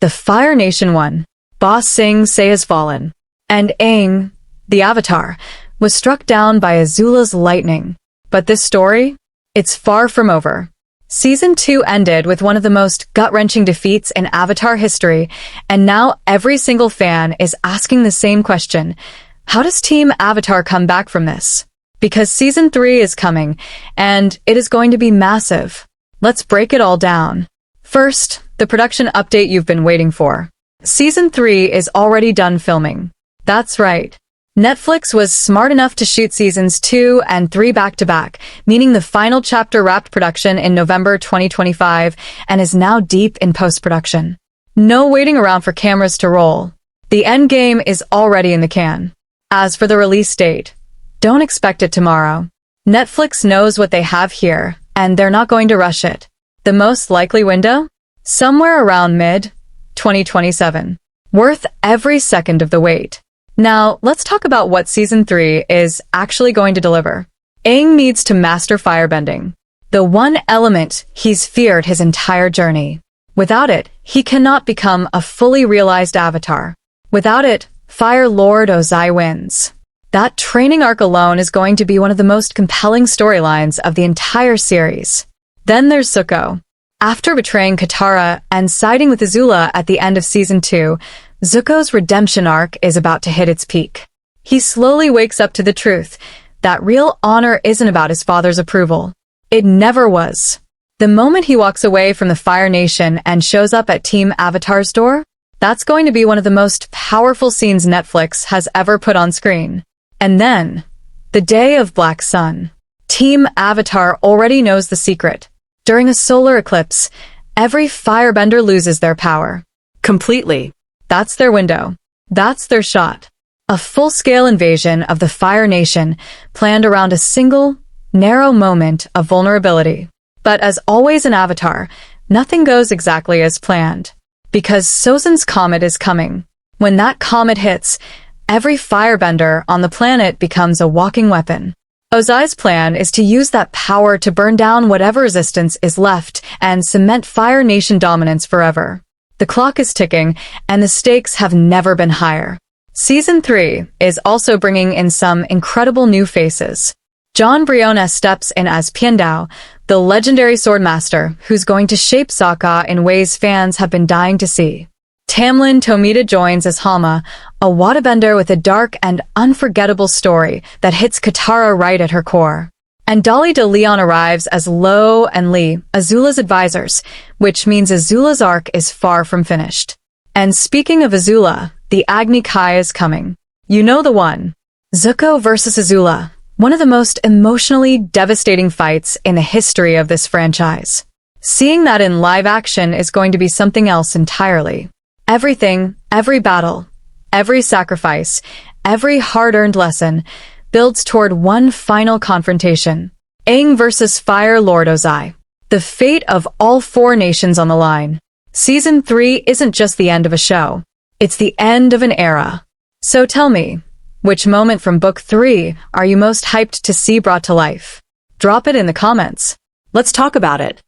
The Fire Nation won. Boss Sing Se has fallen. And Aang, the Avatar, was struck down by Azula's lightning. But this story? It's far from over. Season 2 ended with one of the most gut-wrenching defeats in Avatar history, and now every single fan is asking the same question. How does Team Avatar come back from this? Because Season 3 is coming, and it is going to be massive. Let's break it all down. First, the production update you've been waiting for. Season 3 is already done filming. That's right. Netflix was smart enough to shoot Seasons 2 and 3 back-to-back, meaning the final chapter wrapped production in November 2025 and is now deep in post-production. No waiting around for cameras to roll. The endgame is already in the can. As for the release date, don't expect it tomorrow. Netflix knows what they have here, and they're not going to rush it. The most likely window? Somewhere around mid-2027. Worth every second of the wait. Now, let's talk about what Season 3 is actually going to deliver. Aang needs to master firebending, the one element he's feared his entire journey. Without it, he cannot become a fully realized avatar. Without it, Fire Lord Ozai wins. That training arc alone is going to be one of the most compelling storylines of the entire series. Then there's Zuko. After betraying Katara and siding with Azula at the end of Season 2, Zuko's redemption arc is about to hit its peak. He slowly wakes up to the truth that real honor isn't about his father's approval. It never was. The moment he walks away from the Fire Nation and shows up at Team Avatar's door, that's going to be one of the most powerful scenes Netflix has ever put on screen. And then, the day of Black Sun. Team Avatar already knows the secret. During a solar eclipse, every firebender loses their power. Completely. That's their window. That's their shot. A full-scale invasion of the Fire Nation planned around a single, narrow moment of vulnerability. But as always in Avatar, nothing goes exactly as planned. Because Sozin's comet is coming. When that comet hits, every firebender on the planet becomes a walking weapon. Ozai's plan is to use that power to burn down whatever resistance is left and cement Fire Nation dominance forever. The clock is ticking, and the stakes have never been higher. Season 3 is also bringing in some incredible new faces. John Briones steps in as Piandao, the legendary swordmaster who's going to shape Sokka in ways fans have been dying to see. Tamlin Tomita joins as Hama, a waterbender with a dark and unforgettable story that hits Katara right at her core. And Dolly de Leon arrives as Lo and Lee, Azula's advisors, which means Azula's arc is far from finished. And speaking of Azula, the Agni Kai is coming. You know the one. Zuko versus Azula, one of the most emotionally devastating fights in the history of this franchise. Seeing that in live action is going to be something else entirely. Everything, every battle, every sacrifice, every hard-earned lesson builds toward one final confrontation. Aang versus Fire Lord Ozai. The fate of all 4 nations on the line. Season 3 isn't just the end of a show. It's the end of an era. So tell me, which moment from Book 3 are you most hyped to see brought to life? Drop it in the comments. Let's talk about it.